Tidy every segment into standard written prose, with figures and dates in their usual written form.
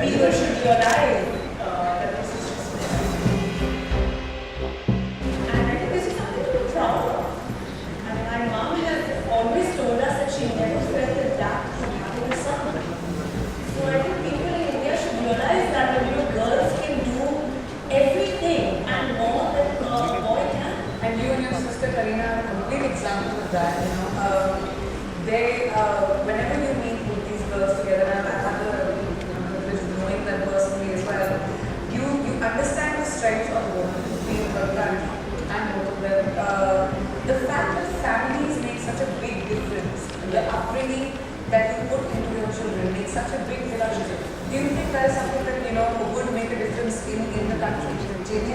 people should realize that this is just and I think this is something to be proud of. And my mom has always told us that she never felt the gap from having a son. So I think people in India should realize that girls can do everything and more than a boy can. And you and your sister Karina are a complete example of that. Whenever you meet with these girls together, and I've had the privilege of knowing them personally as well, you understand the strength of women being her country and both of them. The fact that families make such a big difference, the upbringing that you put into your children makes such a big difference. Do you think that is something that would make a difference in the country?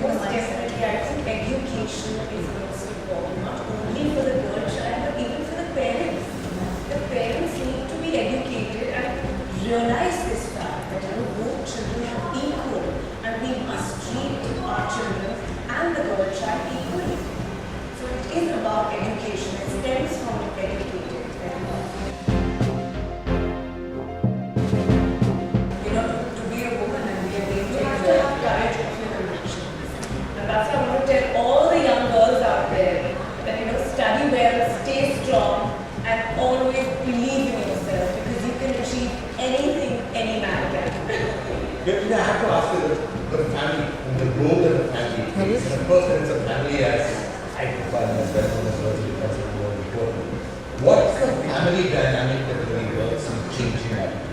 Most definitely, I think education is most important, not only for the girl child, but even for the parents. The parents need to be educated and realize this fact that both children are equal and we must treat our children and the girl child equally. So it is about education. It stems from educated. To be a woman and be a game You have to changer. have courage of your convictions. And that's why I want to tell all the young girls out there that study well, stay strong, and always believe in yourself because you can achieve anything any man can. I have to ask you the family, the role that the family plays. And of course, there is a family as I define as well as because of more important. What's the family dynamic that really works in changing attitudes?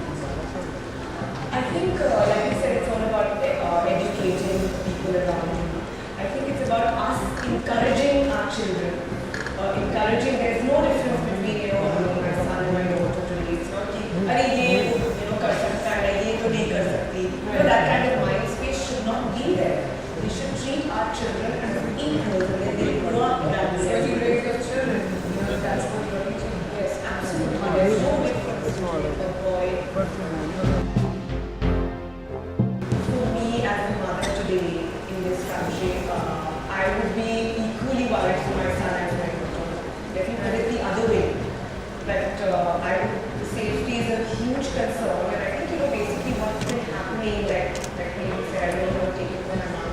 I think, like you said, it's all about educating people around you. I think it's about us encouraging our children. There's no difference between, my son and my daughter today. It's not कि अरे ये कर सकता है, ये तो नहीं कर सकती. That kind of mind space should not be there. We should treat our children as equal when they grow up that way. So you raise your children, that's what you're teaching. Yes, absolutely. There's no difference between a boy. For me as a mother today in this country, I would be equally worried for my son as my daughter. Let me put it the other way. That safety is a huge concern, and I think basically what's been happening, like you said, I don't want to take it from my mom,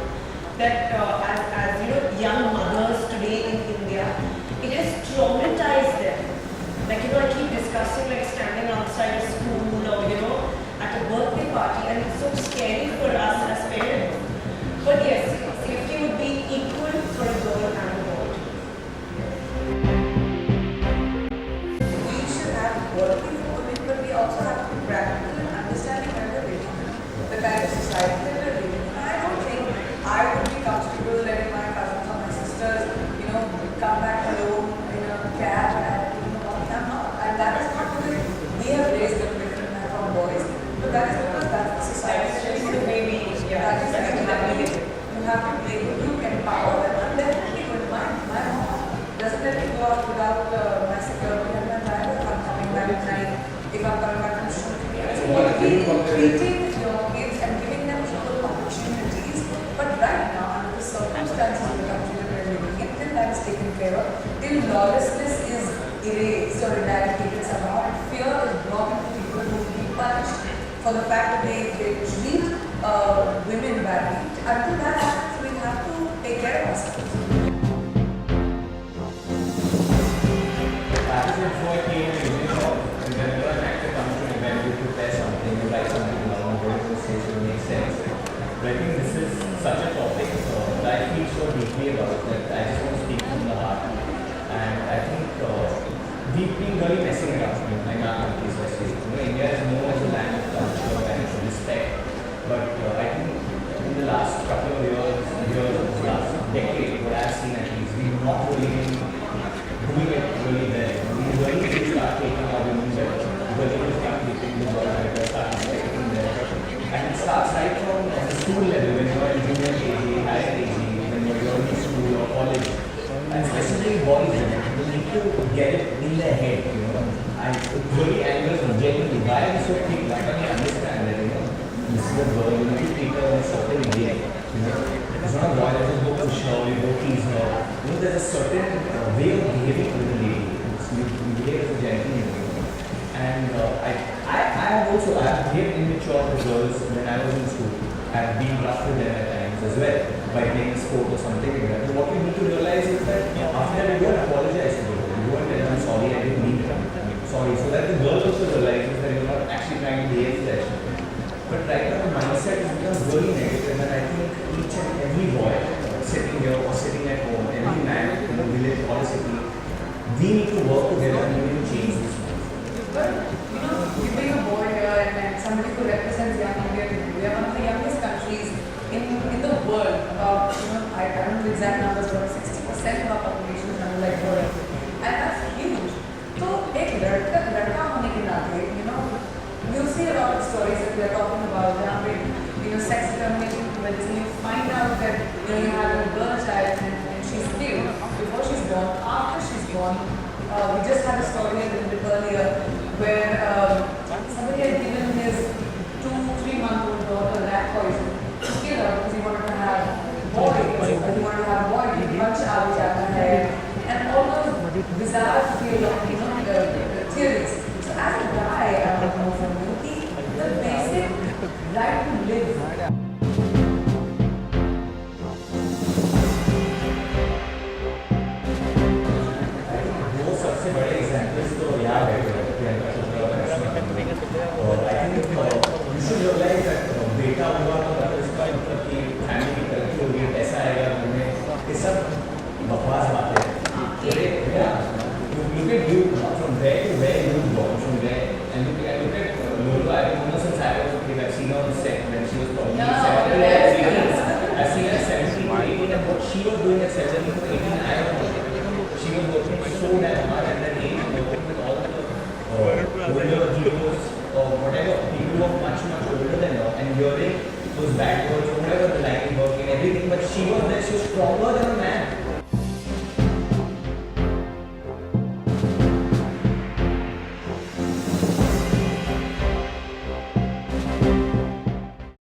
that as young mothers today in India, it has traumatized them. I keep discussing standing outside a school or at a birthday party, and it's so scary for us as parents. But yes, safety would be equal for a girl and a boy. We should have working for women, but we also have to be practical and understanding where we're living, the kind of society that we're living in. I don't think I would be comfortable letting my cousins or my sisters, come back alone in a cab and I'm not. And that is not because we have raised them different from boys, but that is because that's the society. That's just the way we, That is the way you have to play with you, empower them, and definitely with my mom doesn't let me go out without my security and my driver if I'm coming back at night, if I'm coming back from shooting. So treating your kids and giving them equal opportunities, but right now, under the circumstances of the country that we're living in, till that is taken care of, till lawlessness is erased or eradicated somehow, and fear is brought into people who will be punished for the fact that they treat women badly. Until that happens, we have to take care of ourselves. Before I came in English shop, and whenever an actor comes to an event, you prepare something, you write something down, what is the stage will make sense. But I think this is such a topic that I feel so deeply about that I just want to speak from the heart. And I think we've been really messing around in our country, especially. India is known as a land of culture and respect. But I think in the last couple of years, last decade, what I've seen at least, we've not really been doing it really well. We really need to start taking our women better. We really need to start treating the girls better, start respecting them. And it starts right from the school level, when you're in junior KG, higher KG, when you're in school or college. And especially boys, you need to get it in their head, And it really angers me genuinely. Why are we so quick? Why can't you understand that, this is a girl, you need to treat her in a certain way. It's not a boy that you go push her, you go tease her. There's a certain way of behaving with a lady. You behave as a gentleman. And I have also, I have behaved immature with girls when I was in school. I have been rough with them at times as well by playing sport or something like that. But what you need to realize is that after that, you don't apologize to the girl. You won't tell them sorry, I didn't mean it. Sorry. So that the girl also realizes that you're not actually trying to behave fresh. But right now the mindset has become very negative, and I think each and every boy sitting here or sitting at home, every man in the village or the city, we need to work together and we need to change this. But you know, you being a boy here and somebody who represents young India, we are one of the youngest countries in the world. About I don't know the exact numbers, but 60% of our population is under like 40, and that's huge. So एक लड़का होने के नाते, you see a lot of stories that we are talking about, जहाँ पे sex determination की वजह से you find out that you have a girl child and she's killed before she's born, after she's born. We just had a story a little bit earlier where somebody had given his 2-3-month-old daughter rat poison to kill her because he wanted to have boy, much out hai, and all those bizarre theories. So as a guy, the basic right to live. सबसे बड़े examples तो याद है प्रियंका चोपड़ा और रश्मि और I think you should realise that बेटा हुआ तो मतलब इसका मतलब कि फैमिली की तरक्की होगी ऐसा आएगा घूमने ये सब बकवास बातें हैं look at you from where to where you born from where and look at Lolo. I don't know since I was a kid. I've seen her on set when she was probably 17 or 18. I've seen her 17 or 18 and what she was doing at 17 or 18 I don't know. She was working so damn hard at that age, working with all the older heroes or whatever, people who are much older than her and hearing those bad words, whatever the line working, everything, but she was there, she was stronger than her